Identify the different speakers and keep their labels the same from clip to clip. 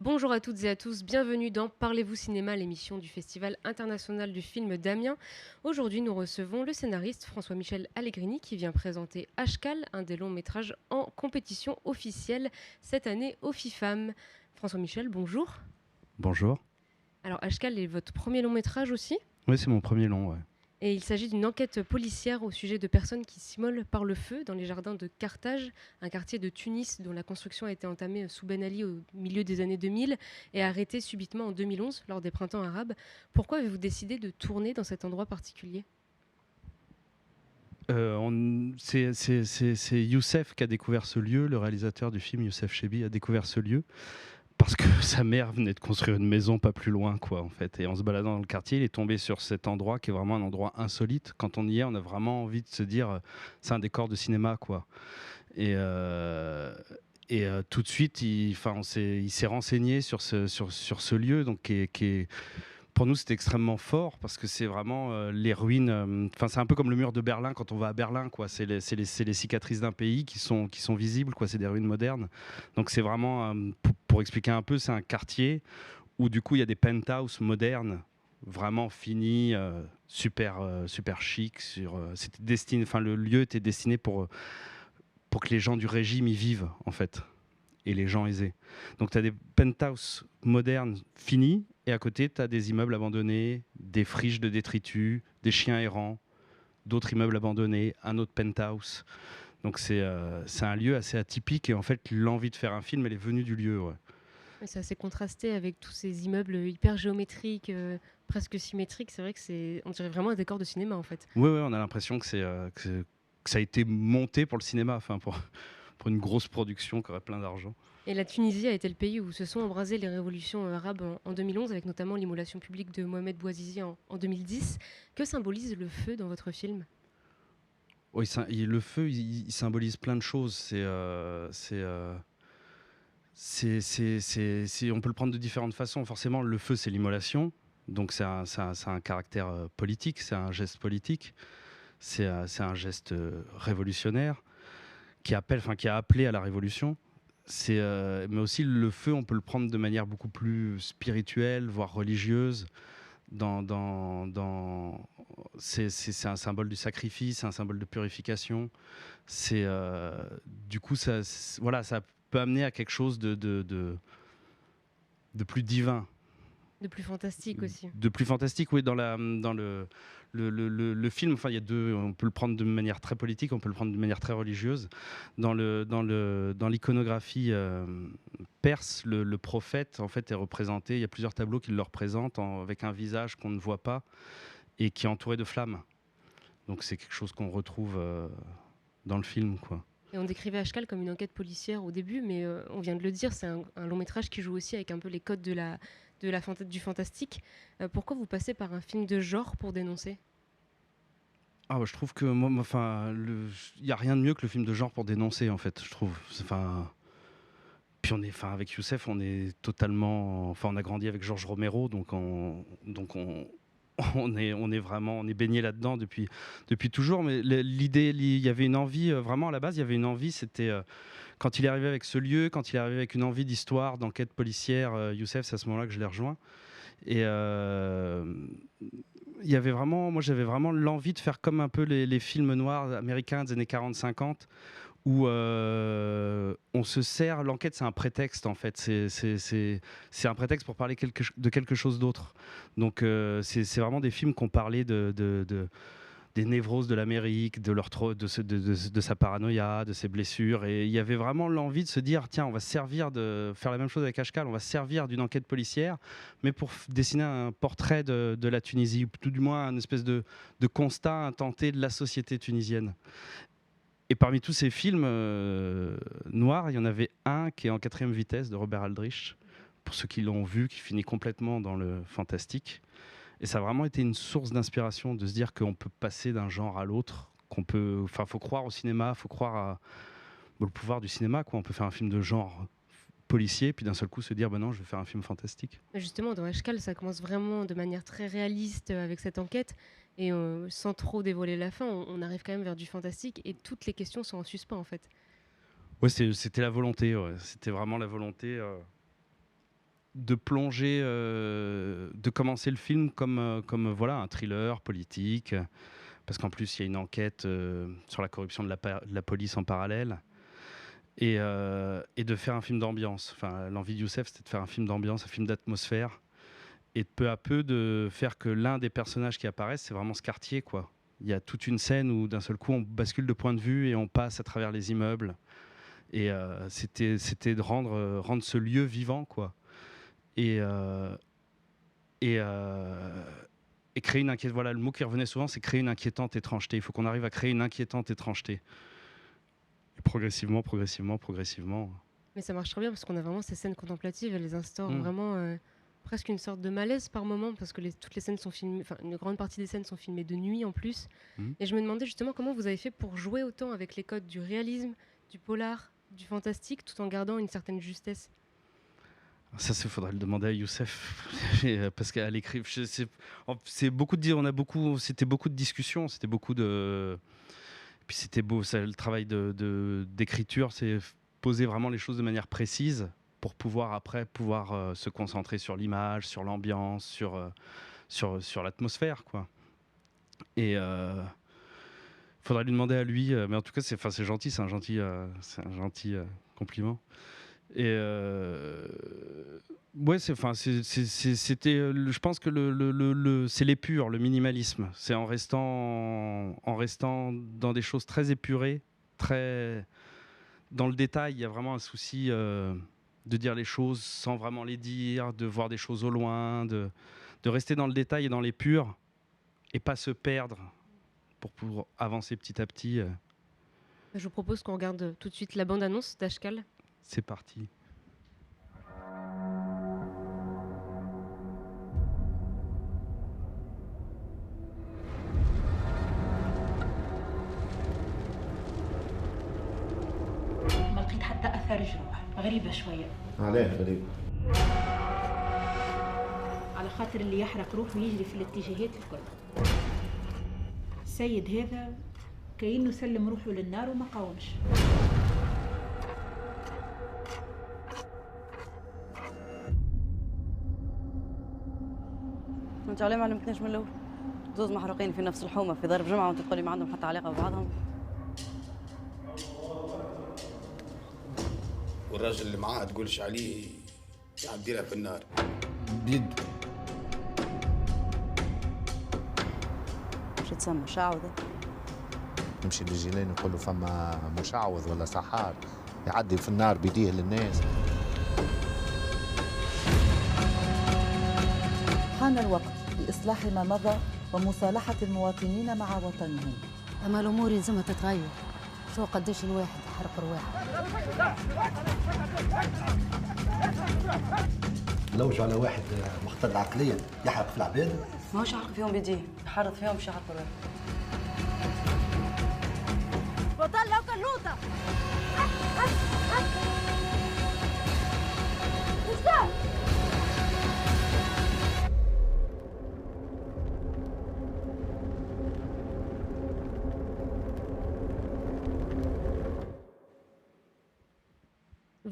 Speaker 1: Bonjour à toutes et à tous, bienvenue dans Parlez-vous cinéma, l'émission du Festival international du film d'Amiens. Aujourd'hui, nous recevons le scénariste François-Michel Allegrini qui vient présenter Ashkal, un des longs métrages en compétition officielle cette année au FIFAM. François-Michel, bonjour.
Speaker 2: Bonjour.
Speaker 1: Alors Ashkal est votre premier long métrage aussi
Speaker 2: Oui, c'est mon premier long, ouais.
Speaker 1: et il s'agit d'une enquête policière au sujet de personnes qui s'immolent par le feu dans les jardins de Carthage, un quartier de Tunis dont la construction a été entamée sous Ben Ali au milieu des années 2000 et arrêtée subitement en 2011 lors des printemps arabes. Pourquoi avez-vous décidé de tourner dans cet endroit particulier?
Speaker 2: C'est Youssef qui a découvert ce lieu, le réalisateur du film, Youssef Chebbi, a découvert ce lieu parce que sa mère venait de construire une maison pas plus loin, quoi, en fait. Et en se baladant dans le quartier, il est tombé sur cet endroit qui est vraiment un endroit insolite. Quand on y est, on a vraiment envie de se dire, c'est un décor de cinéma, quoi. Et, euh, tout de suite, il s'est renseigné sur ce lieu, donc pour nous, c'était extrêmement fort parce que c'est vraiment les ruines. Enfin, c'est un peu comme le mur de Berlin quand on va à Berlin, quoi. C'est les cicatrices d'un pays qui sont visibles, quoi. C'est des ruines modernes. Donc, c'est vraiment, pour expliquer un peu, c'est un quartier où du coup, il y a des penthouses modernes, vraiment finis, super chic. C'était destiné. Enfin, le lieu était destiné pour que les gens du régime y vivent, en fait, et les gens aisés. Donc tu as des penthouses modernes finis, et à côté, tu as des immeubles abandonnés, des friches de détritus, des chiens errants, d'autres immeubles abandonnés, un autre penthouse. Donc c'est un lieu assez atypique, et en fait, l'envie de faire un film, elle est venue du lieu. Ouais.
Speaker 1: Ouais, c'est assez contrasté avec tous ces immeubles hyper géométriques, presque symétriques. C'est vrai que on dirait vraiment un décor de cinéma en fait.
Speaker 2: Ouais, ouais, on a l'impression que ça a été monté pour le cinéma, enfin pour une grosse production qui aurait plein d'argent.
Speaker 1: Et la Tunisie a été le pays où se sont embrasées les révolutions arabes en 2011, avec notamment l'immolation publique de Mohamed Bouazizi en 2010. Que symbolise le feu dans votre film?
Speaker 2: Oui, le feu, il symbolise plein de choses. On peut le prendre de différentes façons. Forcément, le feu, c'est l'immolation. Donc, c'est un caractère politique, c'est un geste politique, c'est un geste révolutionnaire qui a appelé à la révolution. Mais aussi, le feu, on peut le prendre de manière beaucoup plus spirituelle, voire religieuse. C'est un symbole du sacrifice, c'est un symbole de purification. Du coup, voilà, ça peut amener à quelque chose de plus divin,
Speaker 1: De plus fantastique aussi.
Speaker 2: de plus fantastique. Oui, dans le film, enfin, il y a deux. On peut le prendre de manière très politique, on peut le prendre de manière très religieuse. Dans l'iconographie perse, le prophète en fait est représenté. Il y a plusieurs tableaux qui le représentent avec un visage qu'on ne voit pas et qui est entouré de flammes. Donc c'est quelque chose qu'on retrouve dans le film, quoi.
Speaker 1: Et on décrivait Ashkal comme une enquête policière au début, mais on vient de le dire, c'est un long métrage qui joue aussi avec un peu les codes du fantastique. Pourquoi vous passez par un film de genre pour dénoncer?
Speaker 2: Ah, bah, je trouve que enfin, il y a rien de mieux que le film de genre pour dénoncer, en fait. Je trouve. Enfin, puis enfin, avec Youssef, on est totalement. Enfin, on a grandi avec Georges Romero, on est vraiment, on est baigné là-dedans depuis toujours. Mais l'idée, il y avait une envie, vraiment à la base, il y avait une envie. C'était quand il est arrivé avec ce lieu, quand il est arrivé avec une envie d'histoire, d'enquête policière. Youssef, c'est à ce moment-là que je l'ai rejoint. Et il y avait vraiment, moi j'avais vraiment l'envie de faire comme un peu les films noirs américains des années 40-50 où on se sert, l'enquête c'est un prétexte en fait, c'est un prétexte pour parler de quelque chose d'autre. Donc c'est vraiment des films qui ont parlé des névroses de l'Amérique, de sa paranoïa, de ses blessures. Et il y avait vraiment l'envie de se dire, tiens, on va servir de faire la même chose avec Ashkal, on va servir d'une enquête policière, mais pour dessiner un portrait de la Tunisie, ou tout du moins un espèce de constat intenté de la société tunisienne. Et parmi tous ces films noirs, il y en avait un qui est en quatrième vitesse de Robert Aldrich, pour ceux qui l'ont vu, qui finit complètement dans le fantastique. Et ça a vraiment été une source d'inspiration de se dire qu'on peut passer d'un genre à l'autre, enfin, faut croire au cinéma, faut croire au pouvoir du cinéma, quoi. On peut faire un film de genre policier, puis d'un seul coup se dire, bah non, je vais faire un film fantastique.
Speaker 1: Justement, dans Ashkal, ça commence vraiment de manière très réaliste avec cette enquête. Et sans trop dévoiler la fin, on arrive quand même vers du fantastique et toutes les questions sont en suspens en fait.
Speaker 2: Ouais, c'était la volonté, ouais. C'était vraiment la volonté. de plonger, de commencer le film comme voilà, un thriller politique, parce qu'en plus il y a une enquête sur la corruption de la police en parallèle, et de faire un film d'ambiance. Enfin, l'envie de Youssef, c'était de faire un film d'ambiance, un film d'atmosphère, et peu à peu de faire que l'un des personnages qui apparaissent, c'est vraiment ce quartier, quoi. Il y a toute une scène où d'un seul coup on bascule de point de vue et on passe à travers les immeubles. Et c'était de rendre ce lieu vivant, quoi. Et, euh, et, euh, et créer une inquiétante. Voilà, le mot qui revenait souvent, c'est créer une inquiétante étrangeté. Il faut qu'on arrive à créer une inquiétante étrangeté. Et progressivement.
Speaker 1: Mais ça marche très bien parce qu'on a vraiment ces scènes contemplatives, elles instaurent
Speaker 2: Mm.
Speaker 1: vraiment presque une sorte de malaise par moment parce que toutes les scènes sont filmées, enfin une grande partie des scènes sont filmées de nuit en plus.
Speaker 2: Mm.
Speaker 1: Et je me demandais justement comment vous avez fait pour jouer autant avec les codes du réalisme, du polar, du fantastique, tout en gardant une certaine justesse.
Speaker 2: Ça, il faudrait le demander à Youssef, parce qu'à l'écrit, c'est beaucoup de dire, c'était beaucoup de discussions, c'était beaucoup de, puis c'était beau, ça, le travail d'écriture, c'est poser vraiment les choses de manière précise pour pouvoir après se concentrer sur l'image, sur l'ambiance, sur l'atmosphère, quoi. Et faudrait lui demander à lui, mais en tout cas, c'est gentil, c'est un gentil compliment. Et ouais, c'était. Je pense que c'est l'épure, le minimalisme. C'est en restant dans des choses très épurées, très dans le détail. Il y a vraiment un souci de dire les choses sans vraiment les dire, de voir des choses au loin, de rester dans le détail et dans l'épure et pas se perdre pour avancer petit à petit.
Speaker 1: Je vous propose qu'on regarde tout de suite la bande-annonce d'Ashkal.
Speaker 2: C'est parti.
Speaker 3: ما لقيت حتى اثر جروح غريبه شويه.
Speaker 4: عليه غريب؟
Speaker 3: على خاطر اللي يحرق روحه يجري في الاتجاهات الكل. السيد هذا كأنه سلم روحه للنار وما قاومش.
Speaker 5: انت عليه ما علمتنيش من الاول. زوز محروقين في نفس الحومه في ضرب جمعه وانت تقولي ما عندهم حتى علاقه ببعضهم.
Speaker 6: والراجل اللي معاه تقولش عليه يعدي لها في النار
Speaker 4: بيد
Speaker 5: شو تسمى شعوذه؟
Speaker 4: نمشي للجيلان نقول له فما مشعوذ ولا سحار يعدي في النار بيديه للناس.
Speaker 7: حان الوقت لإصلاح ما مضى ومصالحة المواطنين مع وطنهم.
Speaker 8: أما الأمور يلزمها تتغير. شو قديش الواحد يحرق رواحه.
Speaker 9: لوجوا على واحد مختل عقليا يحرق في العباد.
Speaker 5: ماهوش يحرق فيهم بيديه، يحرض فيهم باش يحرقوا رواحهم.
Speaker 8: وطلعوا كلوطة.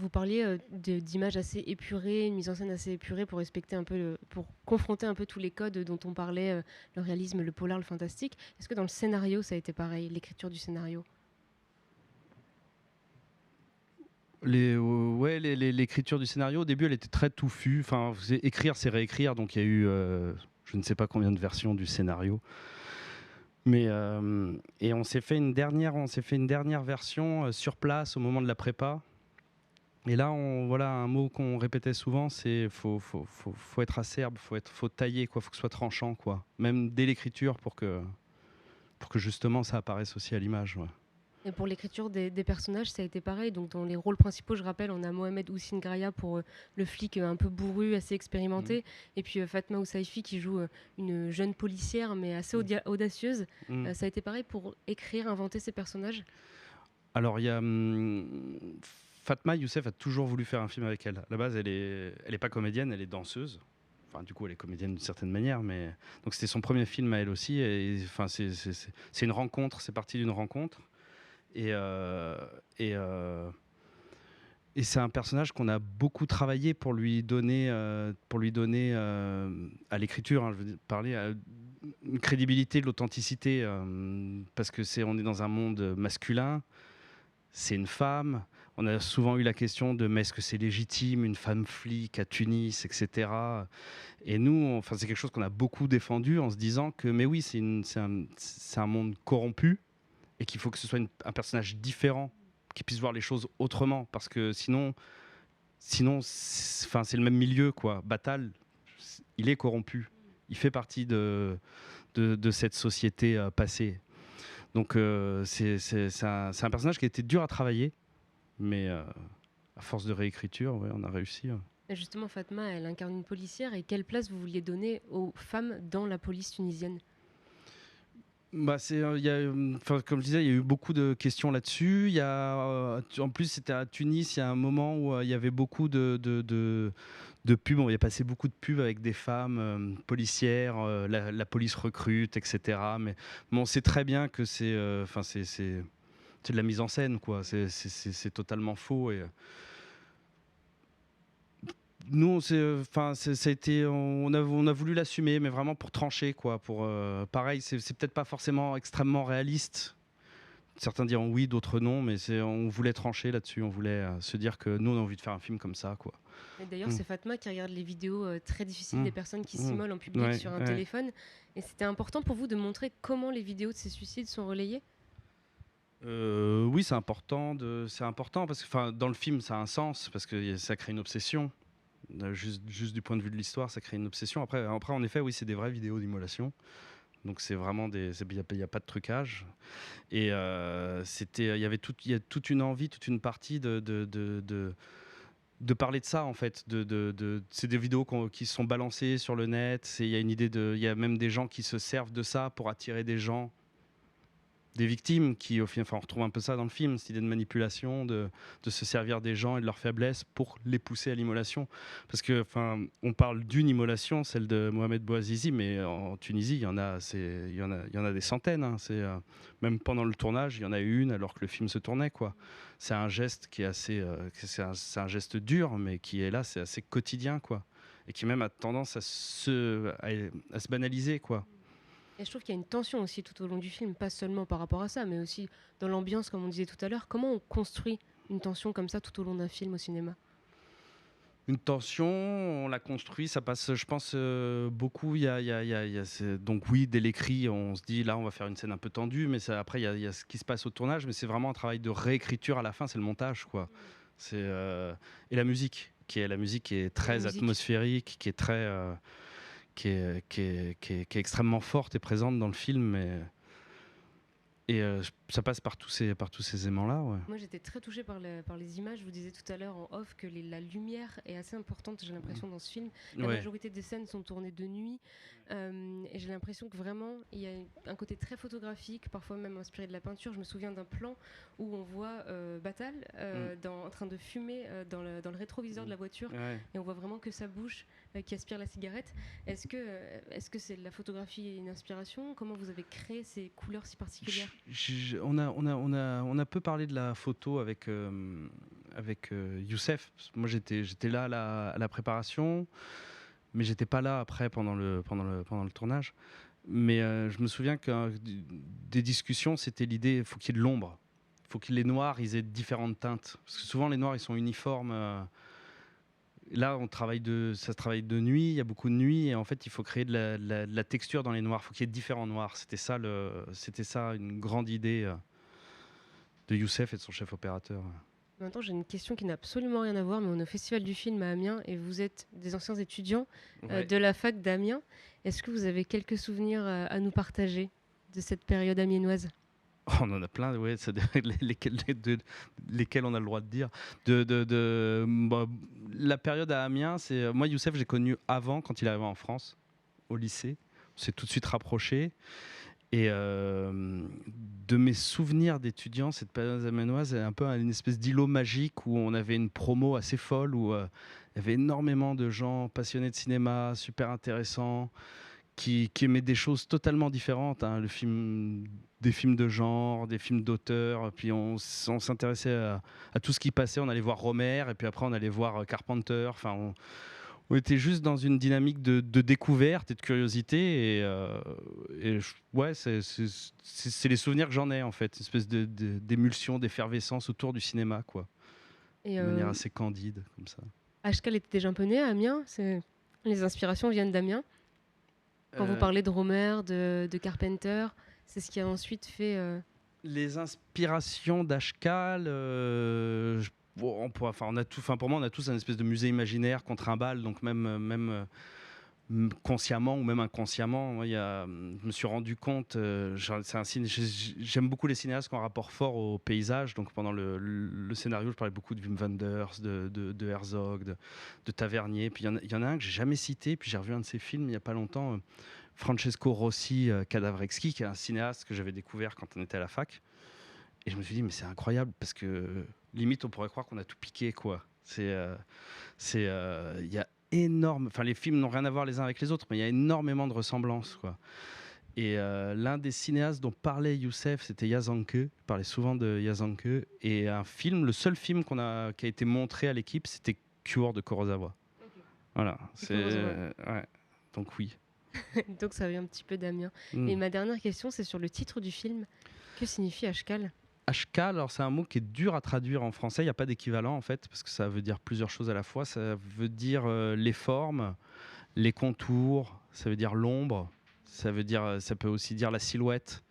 Speaker 1: Vous parliez d'images assez épurées, une mise en scène assez épurée pour respecter un peu, pour confronter un peu tous les codes dont on parlait, le réalisme, le polar, le fantastique. Est-ce que dans le scénario, ça a été pareil, l'écriture du scénario?
Speaker 2: L'écriture du scénario, au début, elle était très touffue. Enfin, écrire, c'est réécrire. Donc, il y a eu, je ne sais pas combien de versions du scénario. Mais et on s'est fait une dernière version sur place au moment de la prépa. Et là, voilà un mot qu'on répétait souvent, c'est faut être acerbe, faut tailler, quoi, faut que ce soit tranchant, quoi. Même dès l'écriture pour que justement ça apparaisse aussi à l'image. Ouais.
Speaker 1: Et pour l'écriture des personnages, ça a été pareil. Donc dans les rôles principaux, je rappelle, on a Mohamed Houssine Graya pour le flic un peu bourru, assez expérimenté, et puis Fatma Oussaifi qui joue une jeune policière mais assez audacieuse. Ça a été pareil pour écrire, inventer ces personnages.
Speaker 2: Alors il y a Fatma, Youssef a toujours voulu faire un film avec elle. À la base, elle est pas comédienne, elle est danseuse. Enfin, du coup, elle est comédienne d'une certaine manière, mais donc c'était son premier film à elle aussi. Et enfin, c'est une rencontre. C'est parti d'une rencontre. Et Et c'est un personnage qu'on a beaucoup travaillé pour lui donner à l'écriture, hein, je veux parler, une crédibilité, de l'authenticité, parce que on est dans un monde masculin, c'est une femme. On a souvent eu la question de mais est-ce que c'est légitime, une femme flic à Tunis, etc. Et nous, c'est quelque chose qu'on a beaucoup défendu en se disant que mais oui, c'est un monde corrompu et qu'il faut que ce soit un personnage différent qui puisse voir les choses autrement, parce que sinon c'est le même milieu, quoi. Batal, il est corrompu, il fait partie de cette société passée. Donc c'est un personnage qui a été dur à travailler, mais à force de réécriture, ouais, on a réussi.
Speaker 1: Et justement, Fatma, elle incarne une policière, et quelle place vous vouliez donner aux femmes dans la police tunisienne?
Speaker 2: Comme je disais, il y a eu beaucoup de questions là-dessus. En plus, c'était à Tunis, il y a un moment où il y avait beaucoup de pubs. On y a passé beaucoup de pubs avec des femmes policières, la police recrute, etc. Mais on sait très bien que c'est de la mise en scène, quoi. C'est totalement faux. Et nous, on a voulu l'assumer, mais vraiment pour trancher, quoi. Pareil, c'est peut-être pas forcément extrêmement réaliste. Certains diront oui, d'autres non, mais on voulait trancher là-dessus. On voulait se dire que nous, on a envie de faire un film comme ça, quoi.
Speaker 1: Et d'ailleurs, c'est Fatma qui regarde les vidéos très difficiles des personnes qui s'immolent en public sur un téléphone. Et c'était important pour vous de montrer comment les vidéos de ces suicides sont relayées?
Speaker 2: Oui, c'est important parce que dans le film, ça a un sens, parce que ça crée une obsession. Juste du point de vue de l'histoire, ça crée une obsession. Après, en effet, oui, c'est des vraies vidéos d'immolation. Donc c'est vraiment il n'y a pas de trucage. Et il y a toute une envie, toute une partie de parler de ça, en fait. C'est des vidéos qui sont balancées sur le net. Il y a une idée il y a même des gens qui se servent de ça pour attirer des gens, des victimes qui, au final, on retrouve un peu ça dans le film, cette idée de manipulation, de se servir des gens et de leurs faiblesses pour les pousser à l'immolation. Parce que, on parle d'une immolation, celle de Mohamed Bouazizi, mais en Tunisie, il y en a des centaines. Hein. Même pendant le tournage, il y en a eu une alors que le film se tournait, quoi. C'est un geste qui est c'est un geste dur, mais qui est là, c'est assez quotidien, quoi. Et qui même a tendance à se banaliser, quoi.
Speaker 1: Et je trouve qu'il y a une tension aussi tout au long du film, pas seulement par rapport à ça, mais aussi dans l'ambiance, comme on disait tout à l'heure. Comment on construit une tension comme ça tout au long d'un film au cinéma?
Speaker 2: Une tension, on la construit, ça passe, je pense, beaucoup. Donc oui, dès l'écrit, on se dit, là, on va faire une scène un peu tendue, mais après, il y a ce qui se passe au tournage, mais c'est vraiment un travail de réécriture à la fin, c'est le montage, quoi. Et la musique, qui est très atmosphérique, qui est très... qui est extrêmement forte et présente dans le film. Et ça passe par tous ces aimants-là. Ouais.
Speaker 1: Moi, j'étais très touchée par les images. Je vous disais tout à l'heure en off que la lumière est assez importante, j'ai l'impression, dans ce film. La majorité des scènes sont tournées de nuit. Et j'ai l'impression que vraiment, il y a un côté très photographique, parfois même inspiré de la peinture. Je me souviens d'un plan où on voit Batal en train de fumer dans le rétroviseur de la voiture. Et on voit vraiment que sa bouche qui aspire la cigarette. Est-ce que c'est de la photographie et une inspiration? Comment vous avez créé ces couleurs si particulières?
Speaker 2: On a peu parlé de la photo avec Youssef. Moi, j'étais là à la préparation, mais j'étais pas là après pendant le tournage. Mais je me souviens que des discussions, c'était l'idée, il faut qu'il y ait de l'ombre. Il faut que les noirs, ils aient différentes teintes. Parce que souvent, les noirs, ils sont uniformes. Là, ça se travaille de nuit, il y a beaucoup de nuit, et en fait, il faut créer de la texture dans les noirs. Il faut qu'il y ait différents noirs. C'était ça une grande idée de Youssef et de son chef opérateur.
Speaker 1: Maintenant, j'ai une question qui n'a absolument rien à voir, mais on est au Festival du film à Amiens, et vous êtes des anciens étudiants de la fac d'Amiens. Est-ce que vous avez quelques souvenirs à nous partager de cette période amiénoise?
Speaker 2: On en a plein, ouais, lesquels on a le droit de dire. La période à Amiens, moi, Youssef, j'ai connu avant, quand il arrivait en France, au lycée. On s'est tout de suite rapprochés. Et de mes souvenirs d'étudiants, cette période amiénoise est un peu une espèce d'îlot magique où on avait une promo assez folle, où il y avait énormément de gens passionnés de cinéma, super intéressants, qui aimaient des choses totalement différentes. Hein. Le film des films de genre, des films d'auteur. Puis on s'intéressait à tout ce qui passait. On allait voir Romer, et puis après on allait voir Carpenter. Enfin, on était juste dans une dynamique de découverte et de curiosité. Ouais, c'est les souvenirs que j'en ai en fait, une espèce d'émulsion, d'effervescence autour du cinéma, quoi.
Speaker 1: Et
Speaker 2: De manière assez candide, comme ça.
Speaker 1: Ashkal était déjà un peu né à Amiens. Les inspirations viennent d'Amiens. Quand vous parlez de Romer, de Carpenter, c'est ce qui a ensuite fait...
Speaker 2: Les inspirations d'Ashkal, on a tout, pour moi, on a tous un espèce de musée imaginaire qu'on trimballe, donc même consciemment ou même inconsciemment. Moi, je me suis rendu compte, j'aime beaucoup les cinéastes qui ont un rapport fort au paysage. Donc pendant le scénario, je parlais beaucoup de Wim Wenders, de Herzog, de Tavernier. Puis il y en a un que j'ai jamais cité, puis j'ai revu un de ses films il n'y a pas longtemps, Francesco Rossi, Cadavrexki, qui est un cinéaste que j'avais découvert quand on était à la fac. Et je me suis dit, mais c'est incroyable, parce que limite, on pourrait croire qu'on a tout piqué, quoi. Il y a les films n'ont rien à voir les uns avec les autres, mais il y a énormément de ressemblances, quoi. Et l'un des cinéastes dont parlait Youssef, c'était Yazanke. Il parlait souvent de Yazanke. Et le seul film qui a été montré à l'équipe, c'était Cure de Kurosawa. Okay. Voilà. Ouais. Donc oui.
Speaker 1: Donc ça vient un petit peu d'Amiens. Et ma dernière question, c'est sur le titre du film. Que signifie Ashkal ?
Speaker 2: Ashkal, alors c'est un mot qui est dur à traduire en français. Il n'y a pas d'équivalent en fait, parce que ça veut dire plusieurs choses à la fois. Ça veut dire les formes, les contours. Ça veut dire l'ombre. Ça peut aussi dire la silhouette.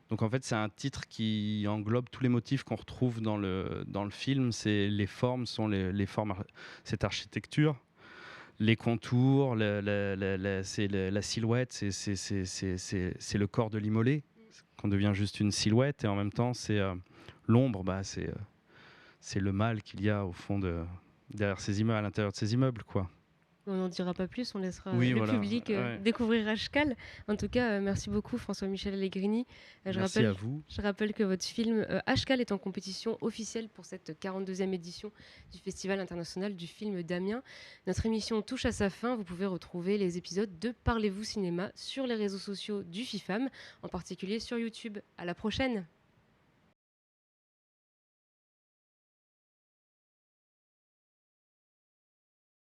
Speaker 2: Donc en fait, c'est un titre qui englobe tous les motifs qu'on retrouve dans le film. Les formes sont les formes, cette architecture. Les contours, c'est la silhouette, c'est le corps de l'immolé, qu'on devient juste une silhouette, et en même temps, c'est l'ombre, c'est le mal qu'il y a au fond derrière ces immeubles, à l'intérieur de ces immeubles, quoi.
Speaker 1: On n'en dira pas plus, on laissera
Speaker 2: le
Speaker 1: public découvrir Ashkal. En tout cas, merci beaucoup François-Michel Allegrini.
Speaker 2: Merci à vous.
Speaker 1: Je rappelle que votre film Ashkal est en compétition officielle pour cette 42e édition du Festival international du film d'Amiens. Notre émission touche à sa fin. Vous pouvez retrouver les épisodes de Parlez-vous cinéma sur les réseaux sociaux du FIFAM, en particulier sur YouTube. À la prochaine.